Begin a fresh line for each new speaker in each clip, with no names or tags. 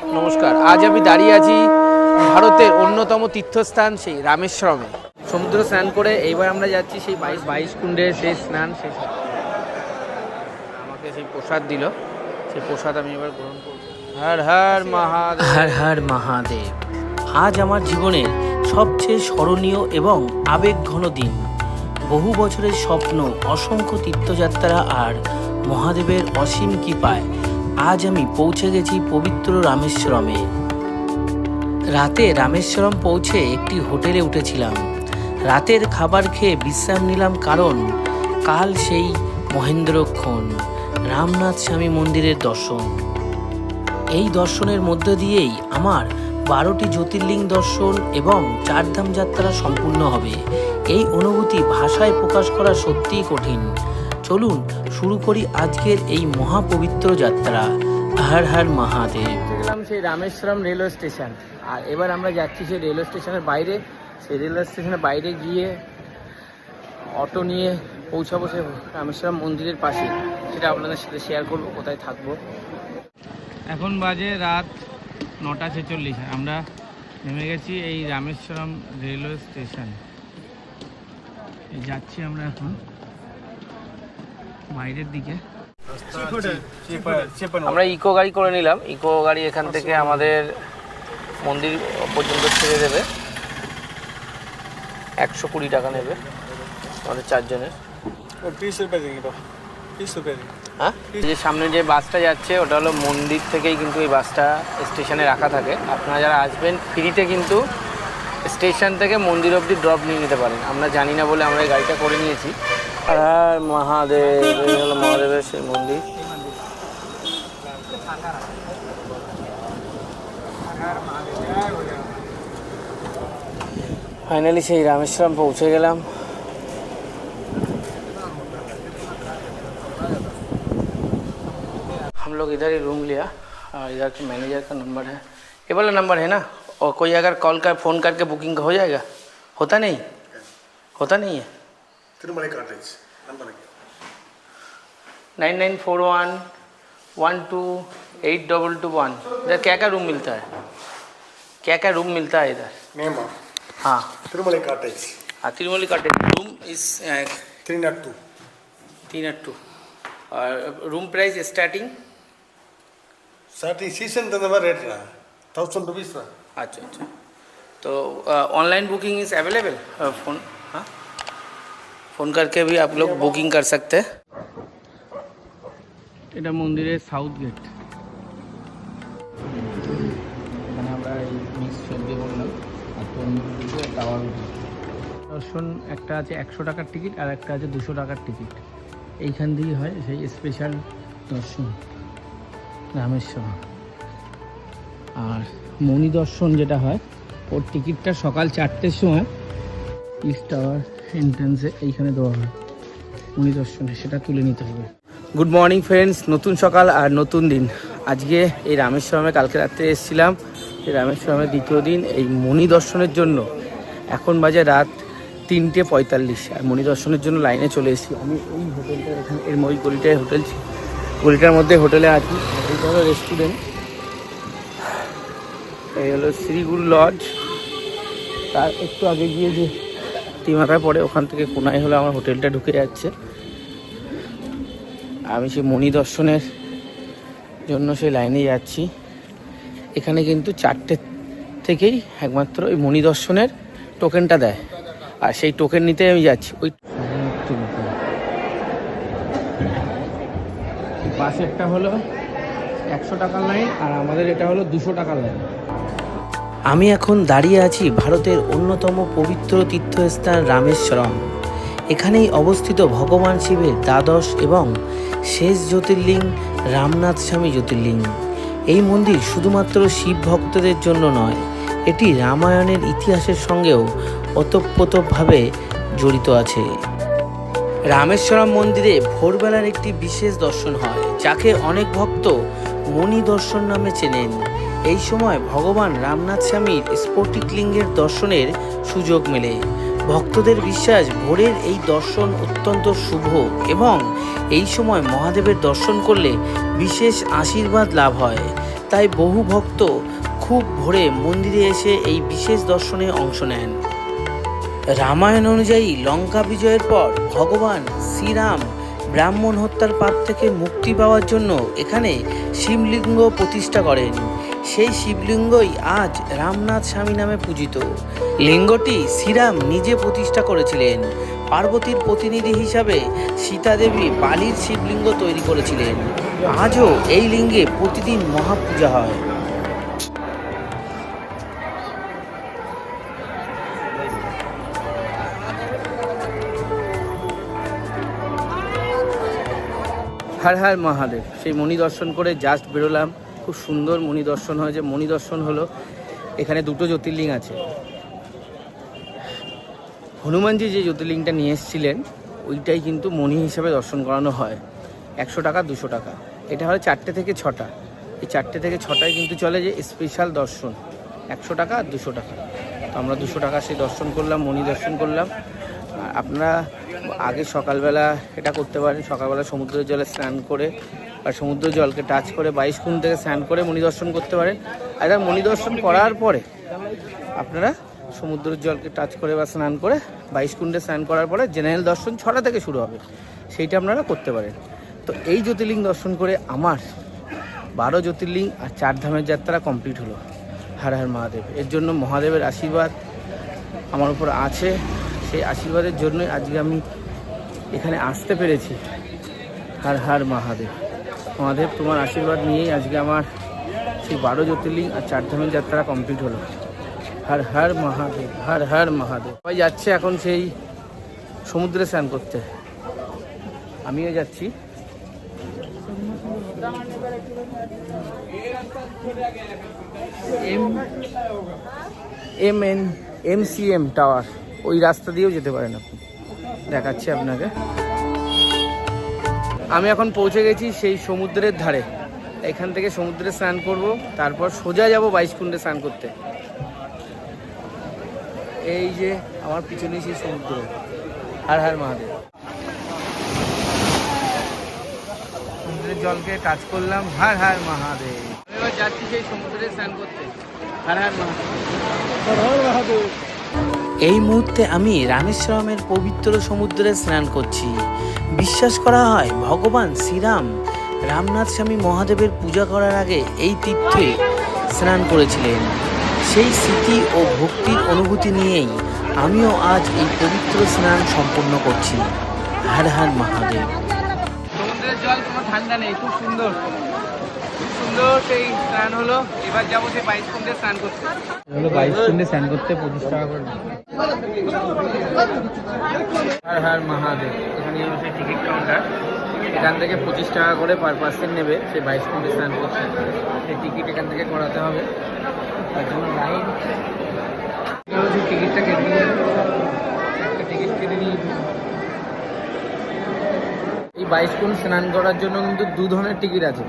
নমস্কার। আজ আমি দাঁড়িয়ে আছি ভারতের অন্যতম তীর্থস্থান সেই রামেশ্বরমে। সমুদ্র স্নান করে এইবার আমরা যাচ্ছি সেই 22 কুণ্ডে সেই স্নান শেষ। আমাকে সেই প্রসাদ দিল, সেই প্রসাদ আমি এবার গ্রহণ করব। হর হর মহাদেব, হর হর মহাদেব। আজ আমার জীবনের সবচেয়ে স্মরণীয় এবং আবেগঘন দিন। বহু বছরের স্বপ্ন, অসংখ্য তীর্থযাত্রা আর মহাদেবের অসীম কৃপায় আজ আমি পৌঁছে গেছি পবিত্র রামেশ্বরমে। রাতে রামেশ্বরম পৌঁছে একটি হোটেলে উঠেছিলাম। রাতের খাবার খেয়ে বিশ্রাম নিলাম, কারণ কাল সেই মহেন্দ্রক্ষণ রামনাথ স্বামী মন্দিরের দর্শন। এই দর্শনের মধ্য দিয়েই আমার 12টি জ্যোতির্লিঙ্গ দর্শন এবং 4 ধাম যাত্রা সম্পূর্ণ হবে। এই অনুভূতি ভাষায় প্রকাশ করা সত্যিই কঠিন। চলুন শুরু করি আজকের এই মহাপবিত্র যাত্রা। হর হর মহাদেব। গেলাম সেই রামেশ্বরম রেলওয়ে স্টেশন, আর এবার আমরা যাচ্ছি সেই রেলওয়ে স্টেশনের বাইরে। সেই রেলওয়ে স্টেশনের বাইরে গিয়ে অটো নিয়ে পৌঁছাবো সেই রামেশ্বরম মন্দিরের পাশে। সেটা আপনাদের সাথে শেয়ার করবো, কোথায় থাকবো। এখন বাজে রাত 9:46। আমরা নেমে গেছি এই রামেশ্বরম রেলওয়ে স্টেশন। যাচ্ছি আমরা এখন বাইরের দিকে। আমরা ইকো গাড়ি করে নিলাম। ইকো গাড়ি এখান থেকে আমাদের মন্দির পর্যন্ত ছেড়ে দেবে। 120 টাকা নেবে আমাদের 4 জনের। হ্যাঁ, যে সামনে যে বাসটা যাচ্ছে ওটা হলো মন্দির থেকেই কিন্তু এই বাসটা স্টেশনে রাখা থাকে। আপনারা যারা আসবেন ফ্রিতে কিন্তু স্টেশন থেকে মন্দির অবধি ড্রপ নিয়ে নিতে পারেন। আমরা জানি না বলে আমরা এই গাড়িটা করে নিয়েছি। আর মহাদেব, এই হলো মহাদেবের সেই মন্দির। फाइनली সেই रामेश्वरम पहुँचे गलम। हम लोग इधर ही रूम लिया और इधर के मैनेजर का नंबर है, ये वाला नंबर है ना। और कोई अगर कॉल कर फ़ोन करके बुकिंग हो जाएगा? होता नहीं है। 9941128221। इधर क्या क्या रूम मिलता है? क्या रूम मिलता है इधर? हाँ, तिरुमलाई कॉटेज। हाँ, तिरुमलाई कॉटेज रूम इस 302। और room price starting
season rate रहा 1000 रुपीज़।
अच्छा। तो online booking is available? Phone, हाँ, फ़ोन करके भी आप लोग बुकिंग कर सकते हैं। এটা মন্দিরের সাউথ গেট। এখানে আমরা এই মিক্স সবজি বললাম আর তন্দুরি টাওয়ার। দর্শন একটা আছে 100 টাকার টিকিট আর একটা আছে 200 টাকার টিকিট। এইখান দিয়েই হয় সেই স্পেশাল দর্শন রামেশ্বরম। আর মণি দর্শন যেটা হয় ওর টিকিটটা সকাল 4টের সময় ইস্ট টাওয়ার এন্ট্রান্সে এইখানে দেওয়া হয় মণি দর্শনে, সেটা তুলে নিতে হবে। গুড মর্নিং ফ্রেন্ডস, নতুন সকাল আর নতুন দিন। আজকে এই রামেশ্বরমে কালকে রাত্রে এসেছিলাম, এই রামেশ্বরমের দ্বিতীয় দিন এই মণি দর্শনের জন্য। এখন বাজে রাত 3:45 আর মণি দর্শনের জন্য লাইনে চলে এসেছি। আমি এই হোটেলটার এখানে এর ওই গলিটায় হোটেল, গলিটার মধ্যে হোটেলে আছি। এইটা হলো রেস্টুরেন্ট, এই হলো শ্রীগুরু লজ। তার একটু আগে গিয়ে যে তিমাথায় পড়ে ওখান থেকে কোনায় হলো আমার হোটেলটা ঢুকে যাচ্ছে। আমি সেই মণি দর্শনের জন্য সেই লাইনে যাচ্ছি। এখানে কিন্তু 4টে থেকেই একমাত্র ওই মণি দর্শনের টোকেনটা দেয়, আর সেই টোকেন নিতে আমি যাচ্ছি। ওই পাশেরটা হলো 100 টাকার লাইন আর আমাদের এটা হলো 200 টাকার লাইন। আমি এখন দাঁড়িয়ে আছি ভারতের অন্যতম পবিত্র তীর্থস্থান রামেশ্বরম। এখানেই অবস্থিত ভগবান শিবের দ্বাদশ এবং শেষ জ্যোতির্লিঙ্গ রামনাথ স্বামী জ্যোতির্লিঙ্গ। এই মন্দির শুধুমাত্র শিব ভক্তদের জন্য নয়, এটি রামায়ণের ইতিহাসের সঙ্গেও ওতপ্রোতভাবে জড়িত আছে। রামেশ্বরম মন্দিরে ভোরবেলার একটি বিশেষ দর্শন হয়, যাকে অনেক ভক্ত মণি দর্শন নামে চেনেন। এই সময় ভগবান রামনাথ স্বামীর স্ফটিকলিঙ্গের দর্শনের সুযোগ মেলে। ভক্তদের বিশ্বাস ভোরের এই দর্শন অত্যন্ত শুভ এবং এই সময় মহাদেবের দর্শন করলে বিশেষ আশীর্বাদ লাভ হয়। তাই বহু ভক্ত খুব ভোরে মন্দিরে এসে এই বিশেষ দর্শনে অংশ নেন। রামায়ণ অনুযায়ী লঙ্কা বিজয়ের পর ভগবান শ্রীরাম ব্রাহ্মণ হত্যার পাপ থেকে মুক্তি পাওয়ার জন্য এখানে শিবলিঙ্গ প্রতিষ্ঠা করেন। সেই শিবলিঙ্গই আজ রামনাথ স্বামী নামে পূজিত। লিঙ্গটি শ্রীরাম নিজে প্রতিষ্ঠা করেছিলেন। পার্বতীর প্রতিনিধি হিসাবে সীতা দেবী বালির শিবলিঙ্গ তৈরি করেছিলেন। আজও এই লিঙ্গে প্রতিদিন মহাপূজা হয়। হর হর মহাদেব। সেই মণি দর্শন করে জাস্ট বেরোলাম। খুব সুন্দর মণি দর্শন হয়েছে। মণি দর্শন হলো, এখানে দুটো জ্যোতির্লিঙ্গ আছে। হনুমানজি যে জ্যোতির্লিঙ্গটা নিয়ে এসেছিলেন ওইটাই কিন্তু মণি হিসাবে দর্শন করানো হয়। 100 টাকা 200 টাকা। এটা হয় 4টে থেকে 6টা। এই 4টে থেকে 6টায় কিন্তু চলে যে স্পেশাল দর্শন, 100 টাকা আর 200 টাকা। তো আমরা 200 টাকা সেই দর্শন করলাম, মণি দর্শন করলাম। আর আপনারা আগে সকালবেলা এটা করতে পারেন, সকালবেলা সমুদ্রের জলে স্নান করে বা সমুদ্র জলকে টাচ করে 22 কুণ্ড থেকে স্নান করে মণি দর্শন করতে পারেন। আর এটা মণি দর্শন করার পরে আপনারা সমুদ্রের জলকে টাচ করে বা স্নান করে 22 কুণ্ডে স্নান করার পরে জেনারেল দর্শন 6টা থেকে শুরু হবে, সেইটা আপনারা করতে পারেন। তো এই জ্যোতির্লিঙ্গ দর্শন করে আমার 12 জ্যোতির্লিঙ্গ আর 4 ধামের যাত্রা কমপ্লিট হলো। হর হর মহাদেব। এর জন্য মহাদেবের আশীর্বাদ আমার উপর আছে। সেই আশীর্বাদের জন্যই আজকে আমি এখানে আসতে পেরেছি। হর হর মহাদেব। মহাদেব তোমার আশীর্বাদ নিয়েই আজকে আমার সেই 12 জ্যোতির্লিঙ্গ আর 4 ধামের যাত্রা কমপ্লিট হলো। হর হর মহাদেব, হর হর মহাদেব। সবাই যাচ্ছে এখন সেই সমুদ্রে স্নান করতে, আমিও যাচ্ছি। MCM টাওয়ার, ওই রাস্তা দিয়েও যেতে পারেন আপনি, দেখাচ্ছি আপনাকে। আমি এখন পৌঁছে গেছি সেই সমুদ্রের ধারে। এখান থেকে সমুদ্রে স্নান করব, তারপর সোজা যাব 22 কুণ্ডে স্নান করতে। এই যে আমার পিছনে সেই সমুদ্র। হর হর মহাদেব। সমুদ্রের জলকে টাচ করলাম। হর হর মহাদেব। এবার যাচ্ছি সেই সমুদ্রে স্নান করতে। হর হর মহাদেব, হর হর মহাদেব। এই মুহূর্তে আমি রামেশ্বরমের পবিত্র সমুদ্রে স্নান করছি। বিশ্বাস করা হয় ভগবান শ্রীরাম রামনাথ স্বামী মহাদেবের পূজা করার আগে এই তীর্থে স্নান করেছিলেন। সেই স্মৃতি ও ভক্তির অনুভূতি নিয়েই আমিও আজ এই পবিত্র স্নান সম্পূর্ণ করছি। হর হর মহাদেব। সমুদ্রের জল কোনো ঠান্ডা নেই, খুব সুন্দর, খুব সুন্দর সেই স্নান হলো। এবার যাবো সেই 22 কুণ্ডে স্নান করতে। হলো 22 কুণ্ডে স্নান করতে 25 টাকা করে। হর হর মহাদেব। এখানে হলো সেই টিকিট কাউন্টার। এখান থেকে 25 টাকা করে পার পার্সন নেবে সেই 22 কুণ্ডে স্নান করতে। সেই টিকিট এখান থেকে করাতে হবে, তার জন্য লাইন। টিকিটটা কেটে নিয়ে একটা টিকিট কেটে নিয়ে এই 22 কুণ্ড স্নান করার জন্য কিন্তু 2 ধরনের টিকিট আছে।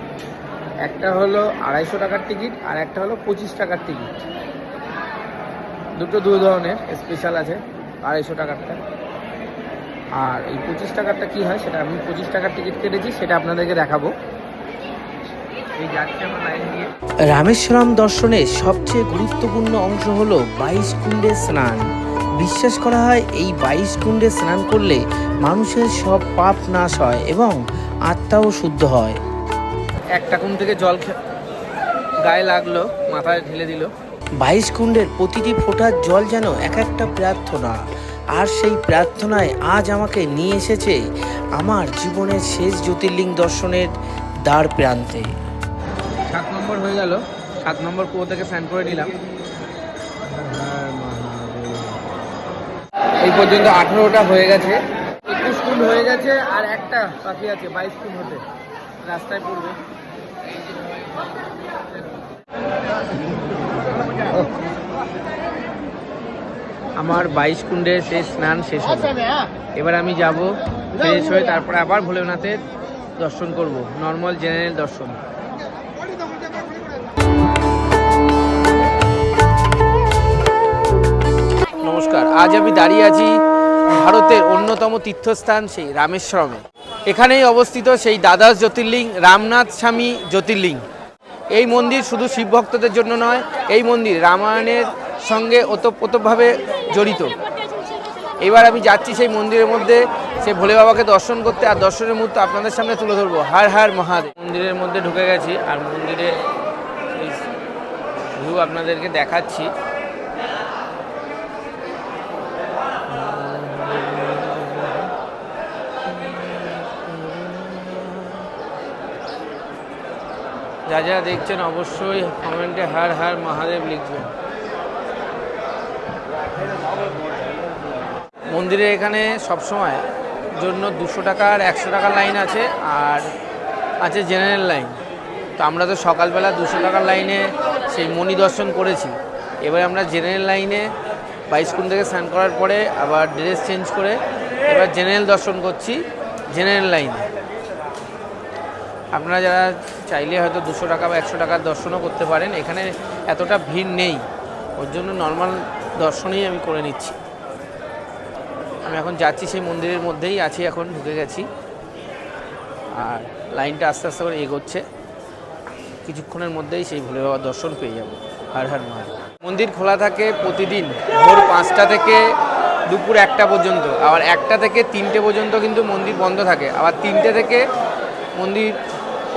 একটা হলো 250 টাকার টিকিট আর একটা হলো 25 টাকার টিকিট। দুটো 2 ধরনের স্পেশাল আছে। 250 টাকারটা আর এই 25 টাকারটা কী হয় সেটা আমি 25 টাকার টিকিট কেটেছি, সেটা আপনাদেরকে দেখাবো। এই যাচ্ছে আমার লাইন দিয়ে। রামেশ্বরম দর্শনের সবচেয়ে গুরুত্বপূর্ণ অংশ হলো 22 কুণ্ডে স্নান। বিশ্বাস করা হয় এই 22 কুণ্ডে স্নান করলে মানুষের সব পাপ নাশ হয় এবং আত্মাও শুদ্ধ হয়। একটা কুণ্ড থেকে জল গায়ে লাগলো, মাথায় ঢেলে দিল। 22 কুণ্ডের প্রতিটি ফোঁটার জল যেন এক একটা প্রার্থনা। আর সেই প্রার্থনায় আজ আমাকে নিয়ে এসেছে আমার জীবনের শেষ জ্যোতির্লিঙ্গ দর্শনের দ্বার প্রান্তে। 7 নম্বর হয়ে গেল। 7 নম্বর কুয়ো থেকে স্নান করে নিলাম। এই পর্যন্ত 18টা হয়ে গেছে, 21 কুণ্ড হয়ে গেছে আর একটা বাকি আছে 22 কুণ্ড হতে। রাস্তায় পড়বে। আমার 22 কুণ্ডে সেই স্নান শেষ হলো। এবার আমি যাব ফ্রেশ হয়ে, তারপরে আবার ভোলেনাথের দর্শন করব, নর্মাল জেনারেল দর্শন। নমস্কার। আজ আমি দাঁড়িয়ে আছি ভারতের অন্যতম তীর্থস্থান সেই রামেশ্বরমে। এখানেই অবস্থিত সেই দ্বাদশ জ্যোতির্লিঙ্গ রামনাথ স্বামী জ্যোতির্লিঙ্গ। এই মন্দির শুধু শিব ভক্তদের জন্য নয়, এই মন্দির রামায়ণের সঙ্গে ওতপ্রোতভাবে জড়িত। এবার আমি যাচ্ছি সেই মন্দিরের মধ্যে, সেই ভোলে বাবাকে দর্শন করতে, আর দর্শনের মুহূর্ত আপনাদের সামনে তুলে ধরবো। হর হর মহাদেব। মন্দিরের মধ্যে ঢুকে গেছি, আর মন্দিরের ভিউ আপনাদেরকে দেখাচ্ছি। যা দেখছেন অবশ্যই কমেন্টে হর হর মহাদেব লিখবেন। মন্দিরে এখানে সবসময় জন্য 200 টাকা আর 100 টাকার লাইন আছে, আর আছে জেনারেল লাইন। তো আমরা তো সকালবেলা 200 টাকার লাইনে সেই মণি দর্শন করেছি। এবার আমরা জেনারেল লাইনে 22 কুণ্ড থেকে স্নান করার পরে আবার ড্রেস চেঞ্জ করে এবার জেনারেল দর্শন করছি জেনারেল লাইনে। আপনারা যারা চাইলে হয়তো 200 টাকা বা 100 টাকার দর্শনও করতে পারেন। এখানে এতটা ভিড় নেই, ওর জন্য নর্মাল দর্শনই আমি করে নিচ্ছি। আমি এখন যাচ্ছি সেই মন্দিরের মধ্যেই আছি, এখন ঢুকে গেছি, আর লাইনটা আস্তে আস্তে করে এগোচ্ছে। কিছুক্ষণের মধ্যেই সেই ভোলে বাবার দর্শন পেয়ে যাব। হর হর মহাদেব। মন্দির খোলা থাকে প্রতিদিন ভোর 5টা থেকে দুপুর 1টা পর্যন্ত, আবার 1টা থেকে 3টে পর্যন্ত কিন্তু মন্দির বন্ধ থাকে, আবার 3টে থেকে মন্দির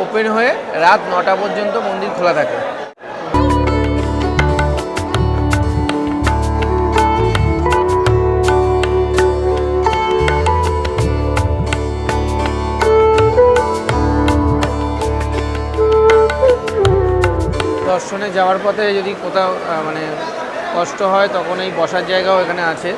ওপেন হয়ে রাত 9টা পর্যন্ত মন্দির খোলা থাকে। দর্শনে যাওয়ার পথে যদি কোথাও মানে কষ্ট হয়, তখন এই বসার জায়গাও এখানে আছে।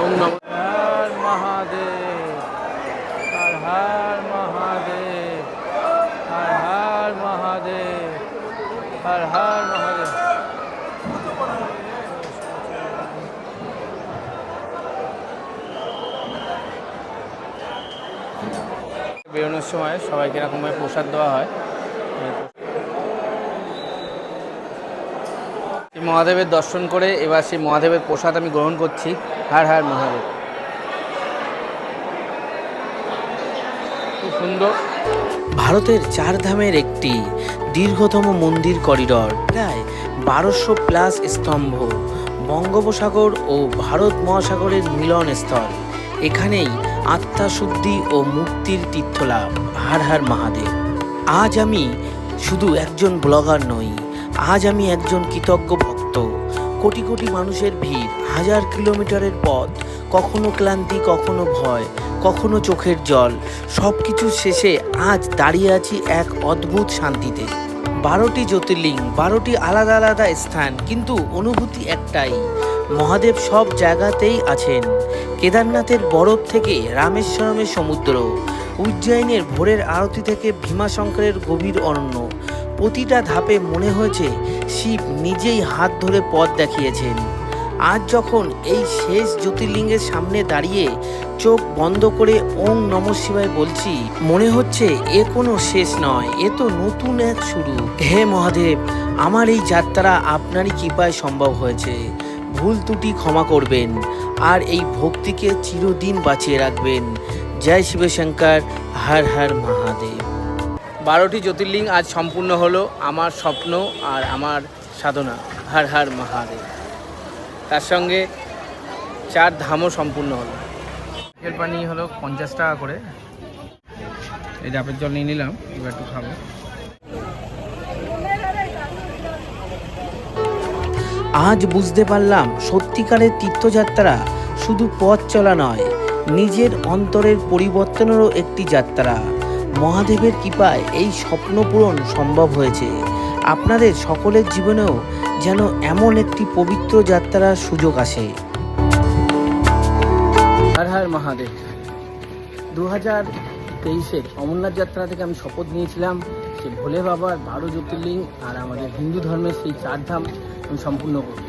ওম নমঃ হর মহাদেব, হর হর মহাদেব, হর হর মহাদেব, হর হর মহাদেব। বেরোনোর সময় সবাইকে এরকমভাবে প্রসাদ দেওয়া হয়। সেই মহাদেবের দর্শন করে এবার সেই মহাদেবের প্রসাদ আমি গ্রহণ করছি। হর হর মহাদেব। খুব সুন্দর। ভারতের 4 ধামের একটি দীর্ঘতম মন্দির করিডর, প্রায় 1200+ স্তম্ভ, বঙ্গোপসাগর ও ভারত মহাসাগরের মিলনস্থল। এখানেই আত্মাশুদ্ধি ও মুক্তির তীর্থলাভ। হর হর মহাদেব। আজ আমি শুধু একজন ব্লগার নই, আজ আমি একজন কৃতজ্ঞ ভক্ত। কোটি কোটি মানুষের ভিড়, 1000 কিলোমিটারের পথ, কখনো ক্লান্তি, কখনো ভয়, কখনো চোখের জল, সব কিছু শেষে আজ দাঁড়িয়ে আছি এক অদ্ভুত শান্তিতে। 12টি জ্যোতির্লিঙ্গ, 12টি আলাদা আলাদা স্থান, কিন্তু অনুভূতি একটাই, মহাদেব সব জায়গাতেই আছেন। কেদারনাথের বরফ থেকে রামেশ্বরমের সমুদ্র, উজ্জয়িনের ভোরের আরতি থেকে ভীমাশঙ্করের গভীর অরণ্য, প্রতিটা ধাপে মনে হয়েছে শিব নিজেই হাত ধরে পথ দেখিয়েছেন। আজ যখন এই শেষ জ্যোতির্লিঙ্গের সামনে দাঁড়িয়ে চোখ বন্ধ করে ওম নমঃ শিবায় বলছি, মনে হচ্ছে এ কোনো শেষ নয়, এ তো নতুন এক শুরু। হে মহাদেব, আমার এই যাত্রা আপনারই কৃপায় সম্ভব হয়েছে। ভুল ত্রুটি ক্ষমা করবেন, আর এই ভক্তিকে চিরদিন বাঁচিয়ে রাখবেন। জয় শিবশঙ্কর। হর হর মহাদেব। 12টি জ্যোতির্লিঙ্গ আজ সম্পূর্ণ হলো, আমার স্বপ্ন আর আমার সাধনা। হর হর মহাদেব। তার সঙ্গে 4 ধামও সম্পূর্ণ হলো। এর পানি হলো 50 টাকা করে। এই ডাবের জল নিয়ে নিলাম, এবার একটু খাবো। আজ বুঝতে পারলাম সত্যিকারের তীর্থযাত্রা শুধু পথ চলা নয়, নিজের অন্তরের পরিবর্তনেরও একটি যাত্রা। মহাদেবের কৃপায় এই স্বপ্ন পূরণ সম্ভব হয়েছে। আপনাদের সকলের জীবনেও যেন এমন একটি পবিত্র যাত্রার সুযোগ আসে। হর হর মহাদেব। 2023-এর অমরনাথ যাত্রা থেকে আমি শপথ নিয়েছিলাম যে ভোলে বাবার 12 জ্যোতির্লিঙ্গ আর আমাদের হিন্দু ধর্মের সেই 4 ধাম আমি সম্পূর্ণ করব।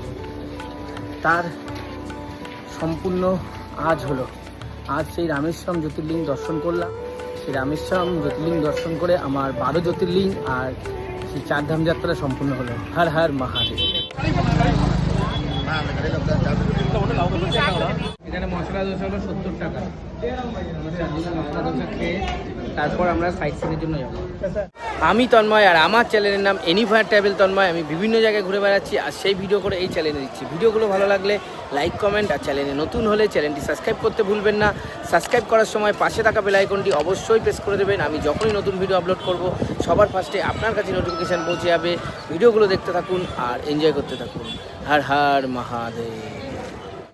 তার সম্পূর্ণ আজ হলো। আজ সেই রামেশ্বরম জ্যোতির্লিঙ্গ দর্শন করলাম। সেই রামেশ্বরম জ্যোতির্লিঙ্গ দর্শন করে আমার 12 জ্যোতির্লিঙ্গ আর সেই 4 ধাম যাত্রা সম্পূর্ণ হলো। হর হর মহাদেব। এখানে মশলা দোসা হলো 70 টাকা। আমরা চারজনে মশলা দোসা খেয়ে তারপর আমরা সাইট সিনের জন্য যাবো। আমি তন্ময়, আর আমার চ্যানেলের নাম এনিফায়ার ট্রাভেল তন্ময়। আমি বিভিন্ন জায়গায় ঘুরে বেড়াচ্ছি আর সেই ভিডিও করে এই চ্যানেলে দিচ্ছি। ভিডিওগুলো ভালো লাগলে লাইক, কমেন্ট, আর চ্যানেলে নতুন হলে চ্যানেলটি সাবস্ক্রাইব করতে ভুলবেন না। সাবস্ক্রাইব করার সময় পাশে থাকা বেল আইকনটি অবশ্যই প্রেস করে দেবেন। আমি যখনই নতুন ভিডিও আপলোড করব সবার ফার্স্টে আপনার কাছে নোটিফিকেশান পৌঁছে যাবে। ভিডিওগুলো দেখতে থাকুন আর এনজয় করতে থাকুন। হর হর মহাদেব।